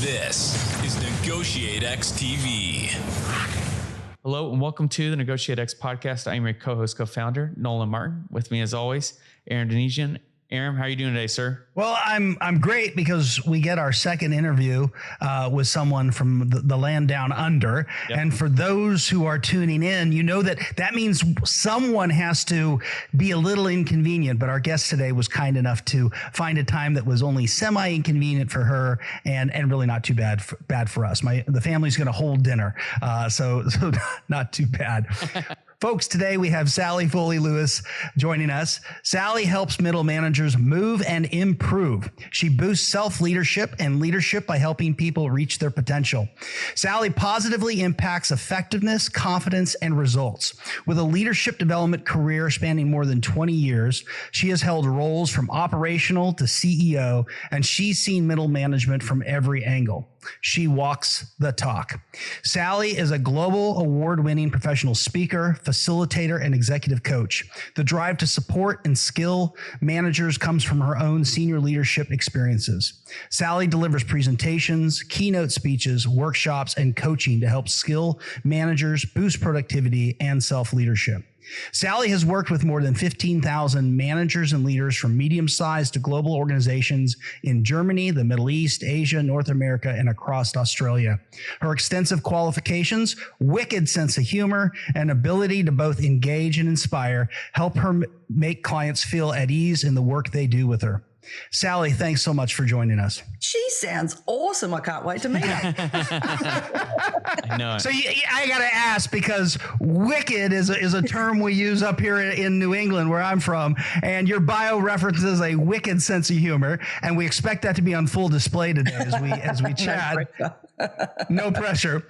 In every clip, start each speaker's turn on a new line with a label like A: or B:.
A: This is NEGOTIATEx TV.
B: Hello and welcome to the NEGOTIATEx podcast. I'm your co-host, co-founder, Nolan Martin. With me as always, Aram Donigian. Aram, how are you doing today, sir?
C: Well, I'm great because we get our second interview with someone from the land down under. Yep. And for those who are tuning in, you know that means someone has to be a little inconvenient. But our guest today was kind enough to find a time that was only semi-inconvenient for her and really not too bad for us. The family's going to hold dinner, so not too bad. Folks, today we have Sally Foley-Lewis joining us. Sally helps middle managers move and improve. She boosts self-leadership and leadership by helping people reach their potential. Sally positively impacts effectiveness, confidence, and results. With a leadership development career spanning more than 20 years, she has held roles from operational to CEO, and she's seen middle management from every angle. She walks the talk. Sally is a global award-winning professional speaker, facilitator, and executive coach. The drive to support and skill managers comes from her own senior leadership experiences. Sally delivers presentations, keynote speeches, workshops, and coaching to help skill managers boost productivity and self-leadership. Sally has worked with more than 15,000 managers and leaders from medium-sized to global organizations in Germany, the Middle East, Asia, North America, and across Australia. Her extensive qualifications, wicked sense of humor, and ability to both engage and inspire help her make clients feel at ease in the work they do with her. Sally, thanks so much for joining us.
D: She sounds awesome. I can't wait to meet her.
B: I know it.
C: So I got to ask, because wicked is a term we use up here in New England, where I'm from, and your bio references a wicked sense of humor, and we expect that to be on full display today as we chat. No pressure.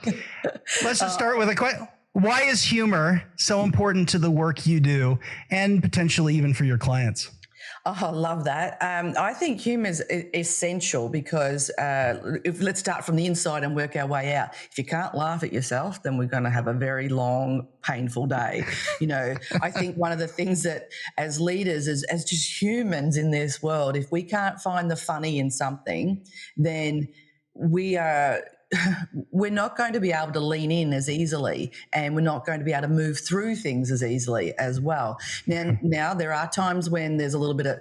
C: Let's just start with a question. Why is humor so important to the work you do, and potentially even for your clients?
D: Oh, I love that. I think humor is essential because let's start from the inside and work our way out. If you can't laugh at yourself, then we're going to have a very long, painful day. You know, I think one of the things that as leaders, as just humans in this world, if we can't find the funny in something, then we're not going to be able to lean in as easily, and we're not going to be able to move through things as easily as well. Now there are times when there's a little bit of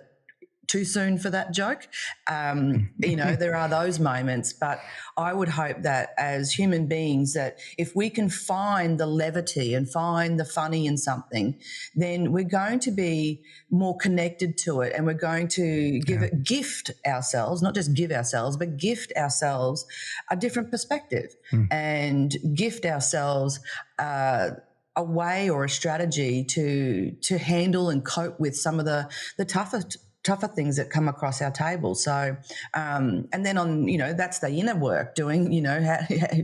D: too soon for that joke. You know, there are those moments, but I would hope that as human beings, that if we can find the levity and find the funny in something, then we're going to be more connected to it, and we're going to gift ourselves, not just give ourselves, but gift ourselves a different perspective and gift ourselves a way or a strategy to handle and cope with some of the tougher things that come across our table. So, and then that's the inner work, doing,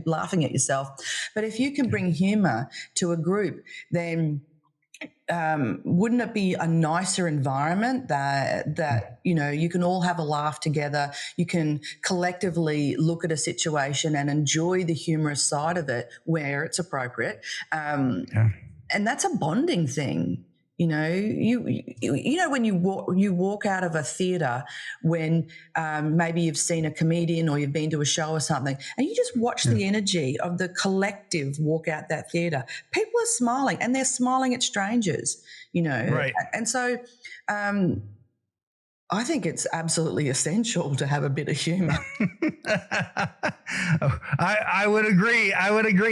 D: laughing at yourself. But if you can bring humor to a group, then wouldn't it be a nicer environment that you can all have a laugh together, you can collectively look at a situation and enjoy the humorous side of it where it's appropriate. And that's a bonding thing. You know, when you walk out of a theatre when maybe you've seen a comedian or you've been to a show or something, and you just watch the energy of the collective walk out that theatre. People are smiling, and they're smiling at strangers, Right. And so I think it's absolutely essential to have a bit of humor.
C: I would agree.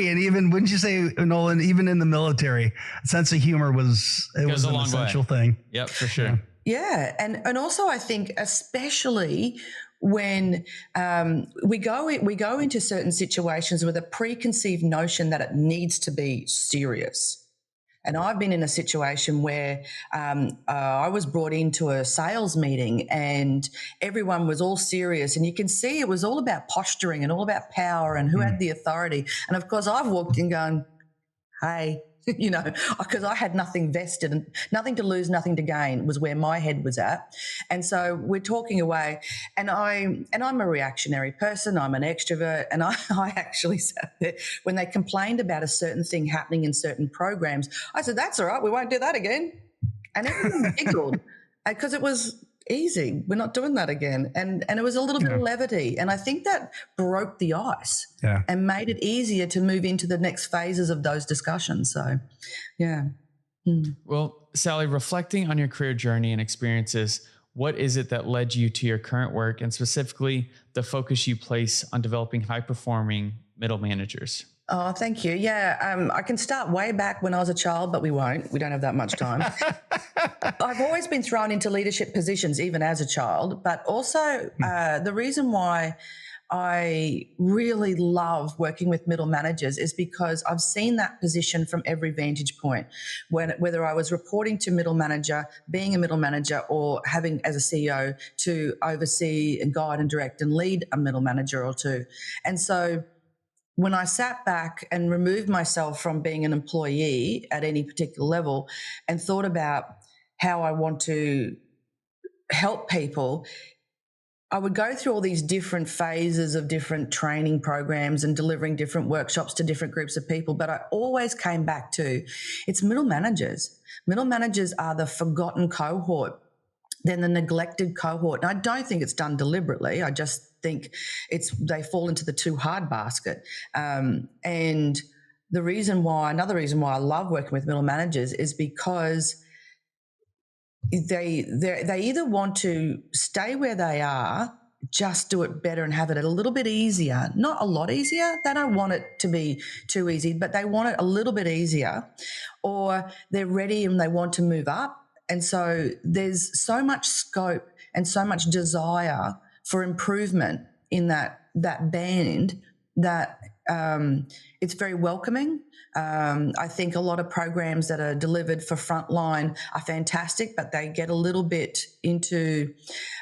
C: And even, wouldn't you say, Nolan, even in the military, a sense of humor was an essential thing.
B: Yep, for sure.
D: Yeah. And also I think especially when we go into certain situations with a preconceived notion that it needs to be serious. And I've been in a situation where I was brought into a sales meeting and everyone was all serious, and you can see it was all about posturing and all about power and who had the authority. And of course I've walked in going, hey, because I had nothing vested and nothing to lose, nothing to gain was where my head was at. And so we're talking away, and I'm a reactionary person. I'm an extrovert, and I actually sat there when they complained about a certain thing happening in certain programs. I said, "That's all right. We won't do that again." And everyone giggled because it was easy. We're not doing that again. And it was a little bit of levity. And I think that broke the ice and made it easier to move into the next phases of those discussions. So, yeah.
B: Well, Sally, reflecting on your career journey and experiences, what is it that led you to your current work, and specifically the focus you place on developing high-performing middle managers?
D: Oh, thank you. Yeah, I can start way back when I was a child, but we won't. We don't have that much time. I've always been thrown into leadership positions, even as a child, but also the reason why I really love working with middle managers is because I've seen that position from every vantage point. Whether I was reporting to middle manager, being a middle manager, or having as a CEO to oversee and guide and direct and lead a middle manager or two. And so when I sat back and removed myself from being an employee at any particular level and thought about how I want to help people, I would go through all these different phases of different training programs and delivering different workshops to different groups of people. But I always came back to it's middle managers. Middle managers are the forgotten cohort. They're the neglected cohort. And I don't think it's done deliberately. I just think they fall into the too hard basket. And another reason why I love working with middle managers is because they either want to stay where they are, just do it better and have it a little bit easier, not a lot easier. They don't want it to be too easy, but they want it a little bit easier, or they're ready and they want to move up. And so there's so much scope and so much desire for improvement in that band that it's very welcoming. I think a lot of programs that are delivered for frontline are fantastic, but they get a little bit into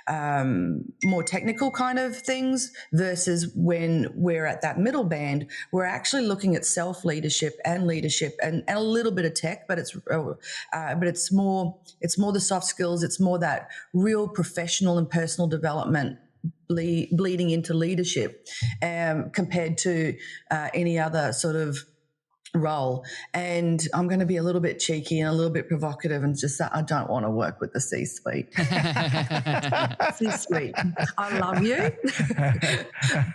D: more technical kind of things versus when we're at that middle band, we're actually looking at self-leadership and leadership and a little bit of tech, but it's more the soft skills. It's more that real professional and personal development bleeding into leadership compared to any other sort of role. And I'm going to be a little bit cheeky and a little bit provocative and just say I don't want to work with the C-suite. C-suite, I love you,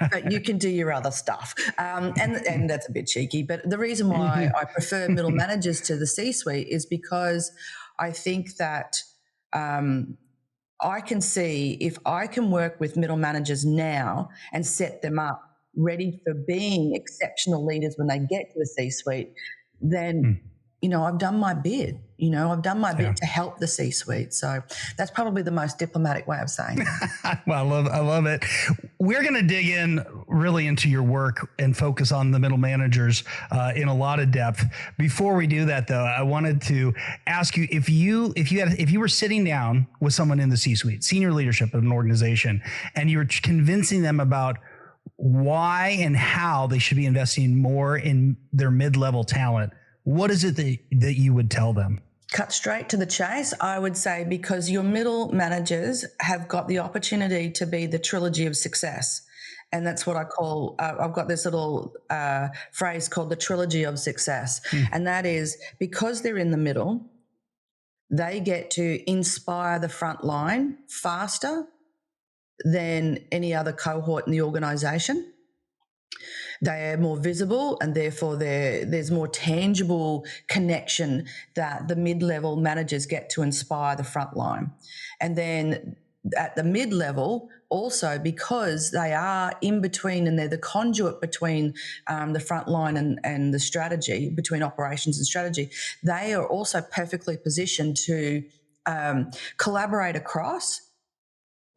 D: but you can do your other stuff. And that's a bit cheeky. But the reason why I prefer middle managers to the C-suite is because I think that I can see if I can work with middle managers now and set them up ready for being exceptional leaders when they get to the C-suite, then, I've done my bit. I've done my bit to help the C-suite. So that's probably the most diplomatic way of saying it.
C: Well, I love it. We're going to dig in really into your work and focus on the middle managers in a lot of depth. Before we do that, though, I wanted to ask you if you were sitting down with someone in the C-suite, senior leadership of an organization, and you were convincing them about why and how they should be investing more in their mid-level talent, what is it that you would tell them?
D: Cut straight to the chase, I would say, because your middle managers have got the opportunity to be the trilogy of success. And that's what I call, I've got this little phrase called the trilogy of success. And that is because they're in the middle, they get to inspire the front line faster than any other cohort in the organisation. They are more visible, and therefore there's more tangible connection that the mid-level managers get to inspire the front line. And then at the mid-level, also because they are in between and they're the conduit between the front line and the strategy, between operations and strategy, they are also perfectly positioned to collaborate across.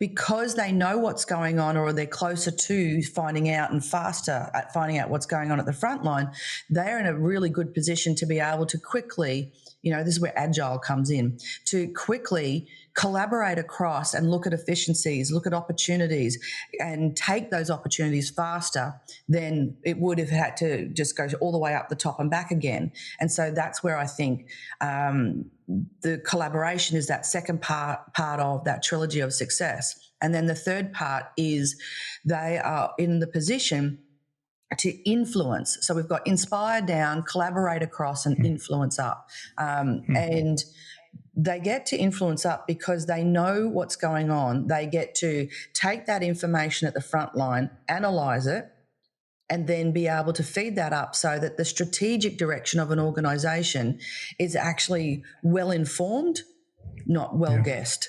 D: Because they know what's going on, or they're closer to finding out and faster at finding out what's going on at the front line, they're in a really good position to be able to quickly, this is where agile comes in, to quickly collaborate across and look at efficiencies, look at opportunities, and take those opportunities faster than it would if it had to just go all the way up the top and back again. And so that's where I think the collaboration is that second part of that trilogy of success. And then the third part is they are in the position to influence. So we've got inspire down, collaborate across, and influence up. And they get to influence up because they know what's going on. They get to take that information at the front line, analyze it, and then be able to feed that up so that the strategic direction of an organization is actually well informed, not well guessed.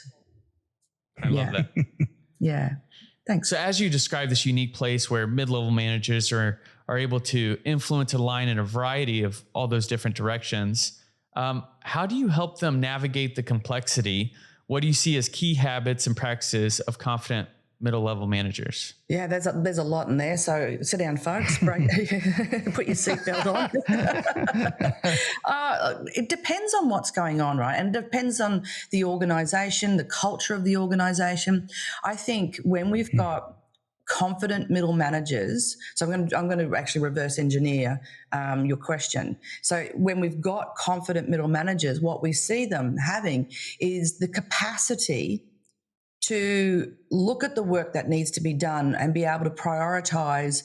B: I love that.
D: Yeah. Thanks.
B: So as you describe this unique place where mid-level managers are able to influence a line in a variety of all those different directions, how do you help them navigate the complexity? What do you see as key habits and practices of confident middle-level managers?
D: Yeah, there's a lot in there. So sit down, folks. Put your seatbelt on. It depends on what's going on, right? And it depends on the organisation, the culture of the organisation. I think when we've got confident middle managers, so I'm going to actually reverse engineer your question. So when we've got confident middle managers, what we see them having is the capacity to look at the work that needs to be done and be able to prioritize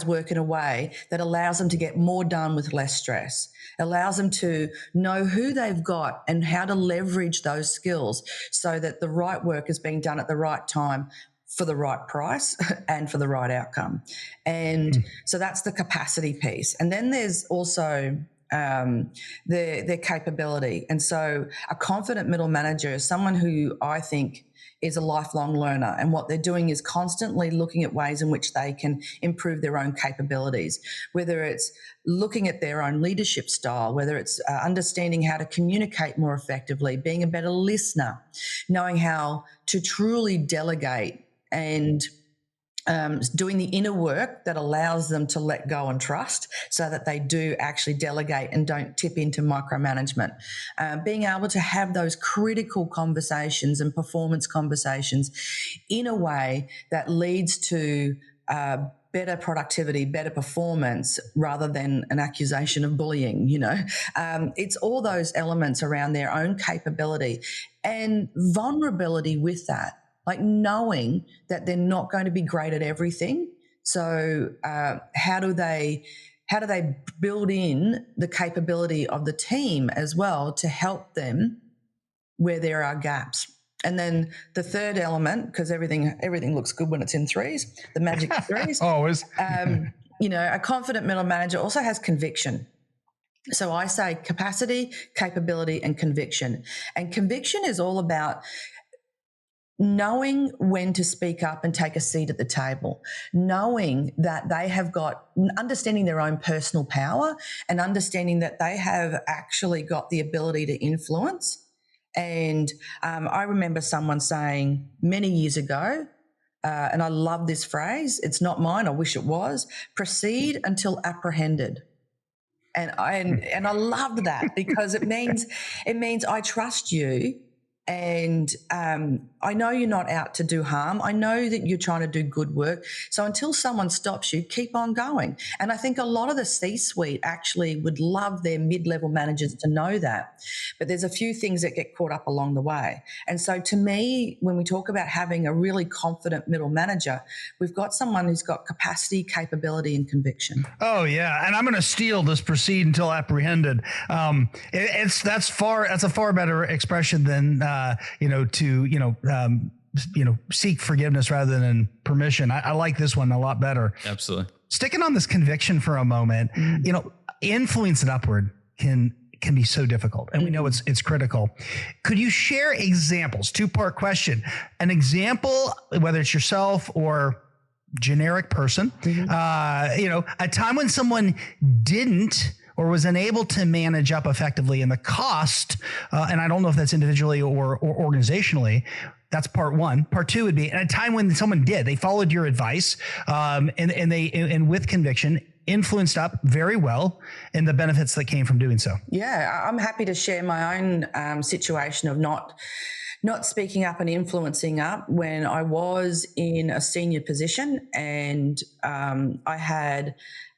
D: work in a way that allows them to get more done with less stress, allows them to know who they've got and how to leverage those skills so that the right work is being done at the right time for the right price and for the right outcome. And so that's the capacity piece. And then there's also their capability. And so a confident middle manager is someone who I think is a lifelong learner, and what they're doing is constantly looking at ways in which they can improve their own capabilities, whether it's looking at their own leadership style, whether it's understanding how to communicate more effectively, being a better listener, knowing how to truly delegate, and doing the inner work that allows them to let go and trust so that they do actually delegate and don't tip into micromanagement. Being able to have those critical conversations and performance conversations in a way that leads to better productivity, better performance, rather than an accusation of bullying, It's all those elements around their own capability and vulnerability with that. Like knowing that they're not going to be great at everything. So how do they build in the capability of the team as well to help them where there are gaps? And then the third element, because everything looks good when it's in threes, the magic threes.
C: Always.
D: A confident middle manager also has conviction. So I say capacity, capability, and conviction. And conviction is all about knowing when to speak up and take a seat at the table, knowing that they have got, understanding their own personal power and understanding that they have actually got the ability to influence. And I remember someone saying many years ago, and I love this phrase, it's not mine, I wish it was, proceed until apprehended. And I loved that because it means I trust you. And I know you're not out to do harm. I know that you're trying to do good work. So until someone stops you, keep on going. And I think a lot of the C-suite actually would love their mid-level managers to know that. But there's a few things that get caught up along the way. And so to me, when we talk about having a really confident middle manager, we've got someone who's got capacity, capability, and conviction.
C: Oh yeah, and I'm going to steal this "proceed until apprehended." That's a far better expression than seek forgiveness rather than permission. I like this one a lot better.
B: Absolutely.
C: Sticking on this conviction for a moment, influence it upward can be so difficult, and we know it's critical. Could you share examples? Two-part question. An example, whether it's yourself or generic person, a time when someone didn't or was unable to manage up effectively in the cost, and I don't know if that's individually or organizationally. That's part one. Part two would be at a time when someone did, they followed your advice, and with conviction, influenced up very well, and the benefits that came from doing so.
D: Yeah, I'm happy to share my own situation of not speaking up and influencing up when I was in a senior position, and I had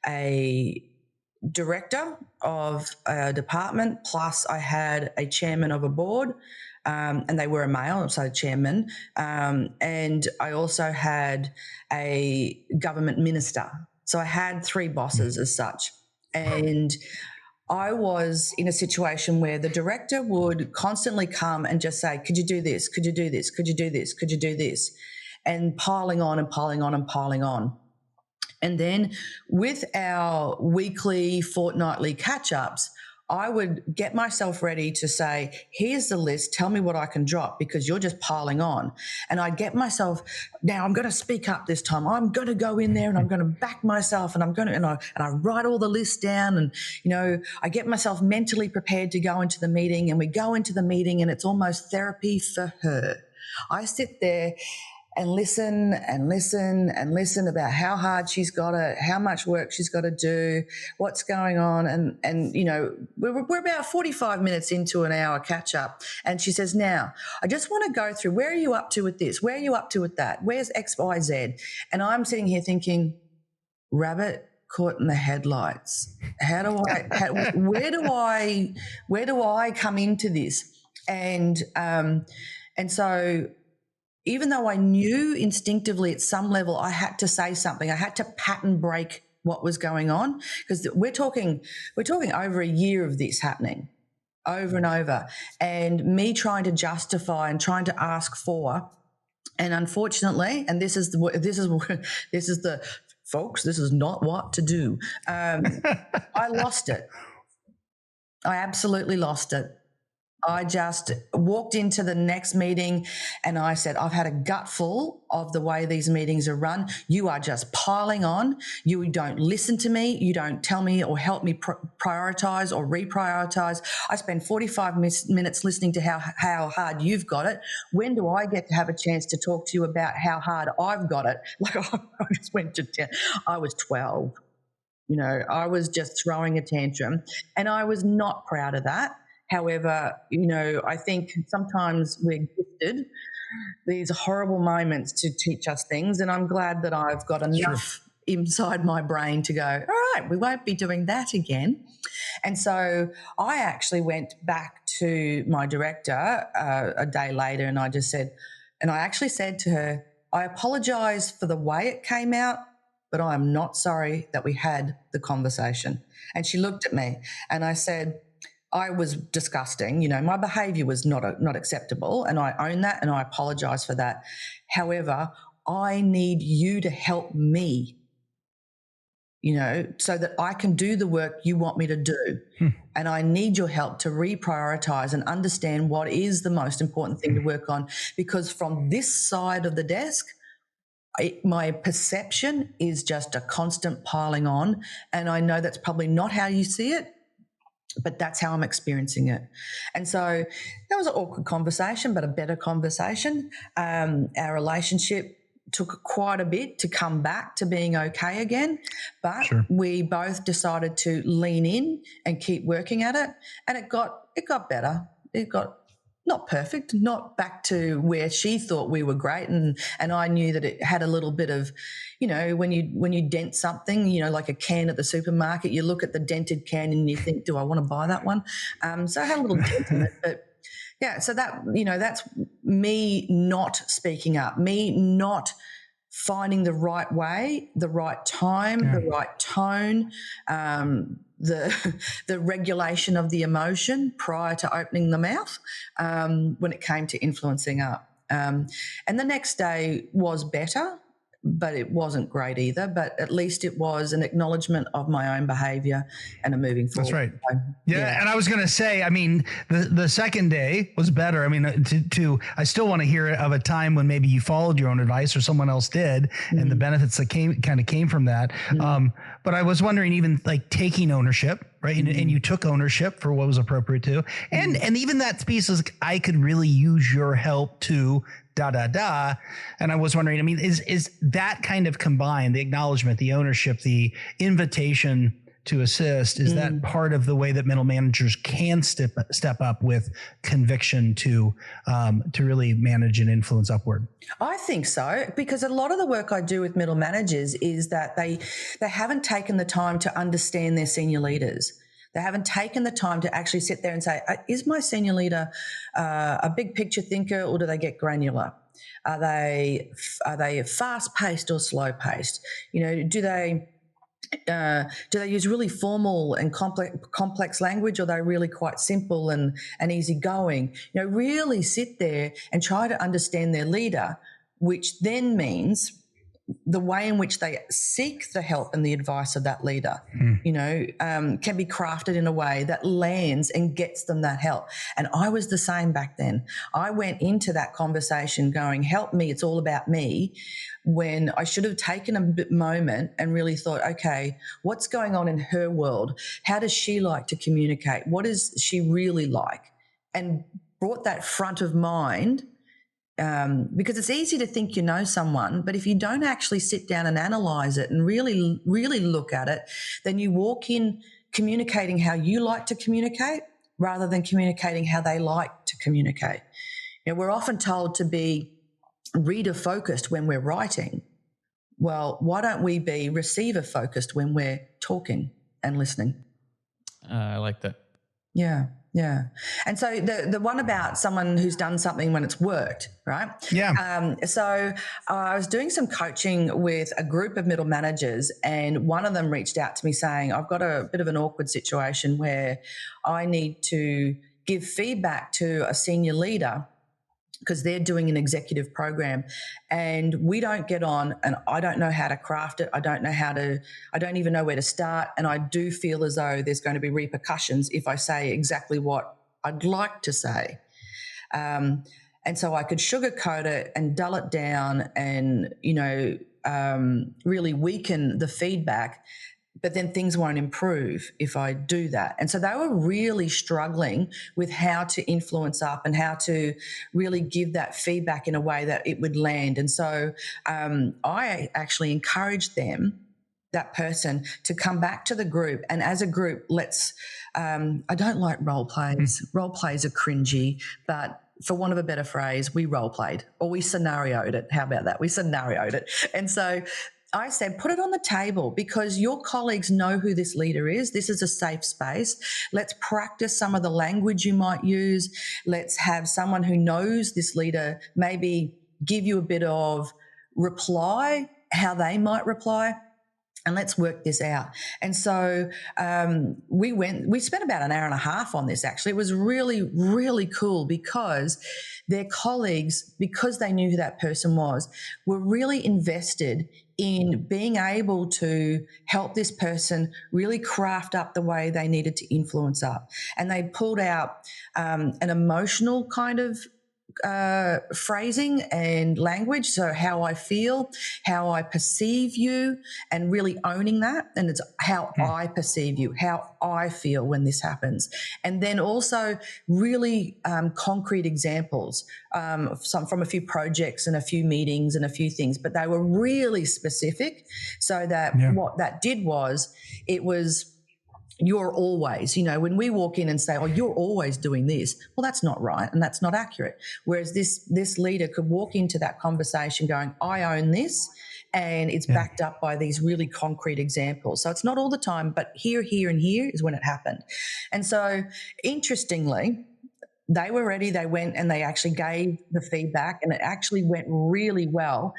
D: a director of a department, plus I had a chairman of a board, and they were a male, so chairman, and I also had a government minister. So I had three bosses as such, and I was in a situation where the director would constantly come and just say, could you do this? Could you do this? Could you do this? Could you do this? And piling on and piling on and piling on. And then with our weekly, fortnightly catch-ups, I would get myself ready to say, here's the list, tell me what I can drop because you're just piling on. And I get myself, now I'm going to speak up this time. I'm going to go in there and I'm going to back myself and I write all the lists down and, I get myself mentally prepared to go into the meeting, and we go into the meeting and it's almost therapy for her. I sit there and listen and listen and listen about how hard she's got it, how much work she's got to do, what's going on. And we're about 45 minutes into an hour catch up. And she says, now, I just want to go through, where are you up to with this? Where are you up to with that? Where's X, Y, Z? And I'm sitting here thinking, rabbit caught in the headlights. Where do I come into this? And so, even though I knew instinctively at some level I had to say something, I had to pattern break what was going on, because we're talking over a year of this happening over and over, and me trying to justify and trying to ask for, and unfortunately, and this is the folks, this is not what to do. I lost it. I absolutely lost it. I just walked into the next meeting and I said, I've had a gutful of the way these meetings are run. You are just piling on. You don't listen to me. You don't tell me or help me prioritize or reprioritize. I spend 45 minutes listening to how hard you've got it. When do I get to have a chance to talk to you about how hard I've got it? Like, I just went to 10. I was 12. I was just throwing a tantrum, and I was not proud of that. However, I think sometimes we're gifted these horrible moments to teach us things, and I'm glad that I've got enough inside my brain to go, all right, we won't be doing that again. And so I actually went back to my director a day later, and I actually said to her, I apologise for the way it came out, but I am not sorry that we had the conversation. And she looked at me and I said, I was disgusting. My behaviour was not acceptable, and I own that, and I apologise for that. However, I need you to help me, so that I can do the work you want me to do. And I need your help to reprioritise and understand what is the most important thing to work on, because from this side of the desk, my perception is just a constant piling on, and I know that's probably not how you see it, but that's how I'm experiencing it. And so that was an awkward conversation, but a better conversation. Our relationship took quite a bit to come back to being okay again, but we both decided to lean in and keep working at it, and it got better. It got not perfect, not back to where she thought we were great, and I knew that it had a little bit of, when you dent something, like a can at the supermarket, you look at the dented can and you think, do I want to buy that one? So I had a little dent in it, but yeah, so that, that's me not speaking up, me not finding the right way, the right time, the right tone, the regulation of the emotion prior to opening the mouth when it came to influencing up. And the next day was better, but it wasn't great either. But at least it was an acknowledgement of my own behavior and a moving forward.
C: That's right. Yeah. And I was going to say, the second day was better. I still want to hear of a time when maybe you followed your own advice or someone else did, and the benefits that came from that. But I was wondering, even like taking ownership, right? And you took ownership for what was appropriate to, and even that piece is, I could really use your help to and I was wondering, is that kind of combined, the acknowledgement, the ownership, the invitation to assist, is that part of the way that middle managers can step up with conviction to really manage and influence upward?
D: I think so, because a lot of the work I do with middle managers is that they haven't taken the time to understand their senior leaders. They haven't taken the time to actually sit there and say, is my senior leader a big picture thinker, or do they get granular? Are they fast paced or slow paced? Do they do they use really formal and complex language, or are they really quite simple and easygoing? You know, really sit there and try to understand their leader, which then means the way in which they seek the help and the advice of that leader, you know, can be crafted in a way that lands and gets them that help. And I was the same back then. I went into that conversation going, help me, it's all about me, when I should have taken a moment and really thought, okay, what's going on in her world? How does she like to communicate? What is she really like? And brought that front of mind. Because it's easy to think you know someone, but if you don't actually sit down and analyze it and really, really look at it, then you walk in communicating how you like to communicate rather than communicating how they like to communicate. You know, we're often told to be reader focused when we're writing. Well, why don't we be receiver focused when we're talking and listening?
B: I like that.
D: Yeah. Yeah. And so the one about someone who's done something when it's worked, right?
C: Yeah.
D: So I was doing some coaching with a group of middle managers, and one of them reached out to me saying, I've got a bit of an awkward situation where I need to give feedback to a senior leader because they're doing an executive program and we don't get on, and I don't know how to craft it. I don't even know where to start. And I do feel as though there's going to be repercussions if I say exactly what I'd like to say. And so I could sugarcoat it and dull it down and, you know, really weaken the feedback, but then things won't improve if I do that. And so they were really struggling with how to influence up and how to really give that feedback in a way that it would land. And so I actually encouraged them, that person, to come back to the group. And as a group, let's, I don't like role plays. Role plays are cringy, but for want of a better phrase, we role played, or we scenarioed it. How about that? We scenarioed it. And so I said, put it on the table because your colleagues know who this leader is. This is a safe space. Let's practice some of the language you might use. Let's have someone who knows this leader maybe give you a bit of reply, how they might reply. And let's work this out. And so we spent about an hour and a half on this, actually. It was really, really cool because their colleagues, because they knew who that person was, were really invested in being able to help this person really craft up the way they needed to influence up. And they pulled out an emotional kind of phrasing and language. So how I feel, how I perceive you, and really owning that. And it's how I perceive you, how I feel when this happens. And then also really concrete examples from a few projects and a few meetings and a few things, but they were really specific so that what that did was it was, you're always, you know, when we walk in and say, oh, you're always doing this, well, that's not right and that's not accurate. Whereas this leader could walk into that conversation going, I own this, and it's backed up by these really concrete examples. So it's not all the time, but here, and here is when it happened. And so interestingly, they were ready. They went and they actually gave the feedback, and it actually went really well.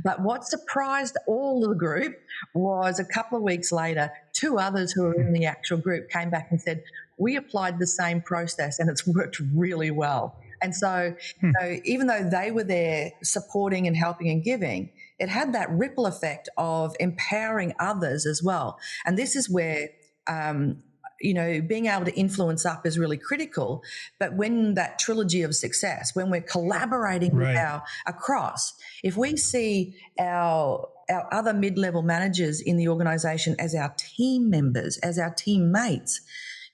D: But what surprised all of the group was a couple of weeks later, two others who were in the actual group came back and said, we applied the same process and it's worked really well. And so, even though they were there supporting and helping and giving, it had that ripple effect of empowering others as well. And this is where you know, being able to influence up is really critical. But when that trilogy of success, when we're collaborating with our across, if we see our other mid-level managers in the organization as our team members, as our teammates,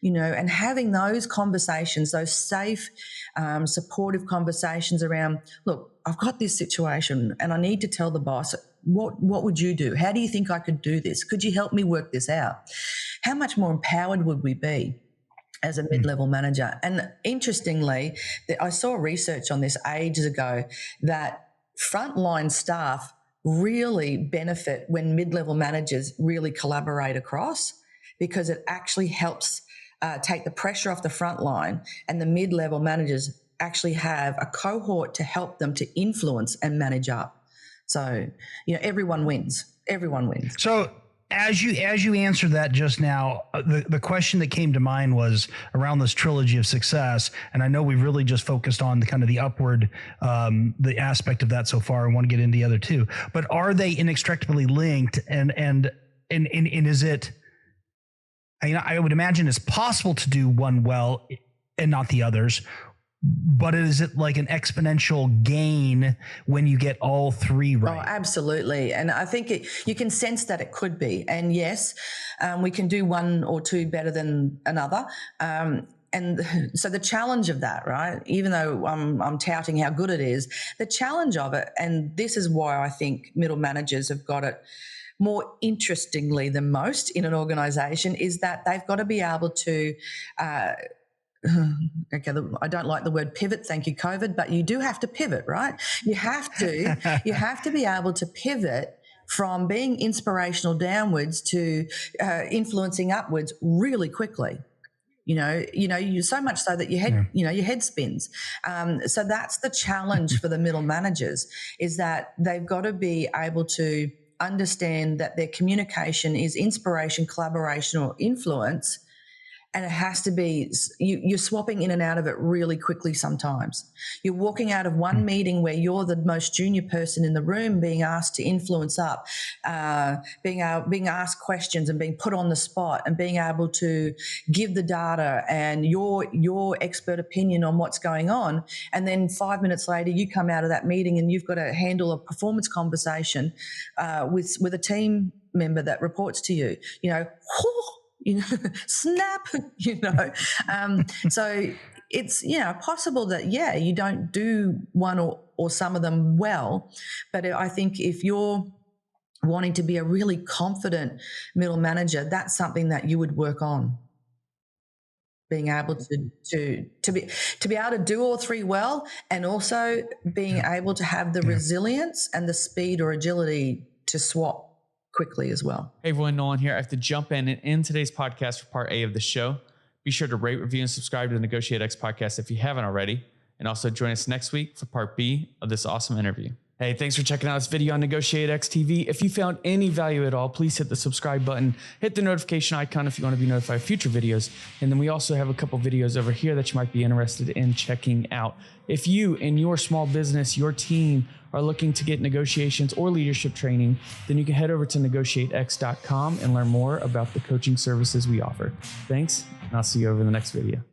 D: you know, and having those conversations, those safe, supportive conversations around, look, I've got this situation and I need to tell the boss, what would you do? How do you think I could do this? Could you help me work this out? How much more empowered would we be as a mid-level manager? And interestingly, I saw research on this ages ago that frontline staff really benefit when mid-level managers really collaborate across, because it actually helps take the pressure off the front line, and the mid-level managers actually have a cohort to help them to influence and manage up. So, you know, everyone wins. Everyone wins.
C: So as you answered that just now, the question that came to mind was around this trilogy of success. And I know we've really just focused on the kind of the upward, the aspect of that so far. I want to get into the other two, but are they inextricably linked? And is it, I would imagine it's possible to do one well and not the others, but is it like an exponential gain when you get all three right?
D: Oh, absolutely. And I think you can sense that it could be. And yes, we can do one or two better than another. And so the challenge of that, right, even though I'm touting how good it is, the challenge of it, and this is why I think middle managers have got it more interestingly than most in an organization, is that they've got to be able to okay, I don't like the word pivot. Thank you, COVID, but you do have to pivot, right? You have to be able to pivot from being inspirational downwards to influencing upwards really quickly. You so much so that your head spins. So that's the challenge for the middle managers, is that they've got to be able to understand that their communication is inspiration, collaboration, or influence. And it has to be, you're swapping in and out of it really quickly sometimes. You're walking out of one meeting where you're the most junior person in the room being asked to influence up, being asked questions and being put on the spot and being able to give the data and your expert opinion on what's going on. And then 5 minutes later, you come out of that meeting and you've got to handle a performance conversation with a team member that reports to you. Snap, so it's, possible that, you don't do one or some of them well. But I think if you're wanting to be a really confident middle manager, that's something that you would work on. Being able to be able to do all three well, and also being able to have the resilience and the speed or agility to swap quickly as well.
B: Hey everyone, Nolan here. I have to jump in and end today's podcast for part A of the show. Be sure to rate, review, and subscribe to the NEGOTIATEx podcast if you haven't already. And also join us next week for part B of this awesome interview. Hey, thanks for checking out this video on NEGOTIATEx TV. If you found any value at all, please hit the subscribe button, hit the notification icon if you want to be notified of future videos. And then we also have a couple videos over here that you might be interested in checking out. If you and your small business, your team, are looking to get negotiations or leadership training, then you can head over to NEGOTIATEx.com and learn more about the coaching services we offer. Thanks, and I'll see you over in the next video.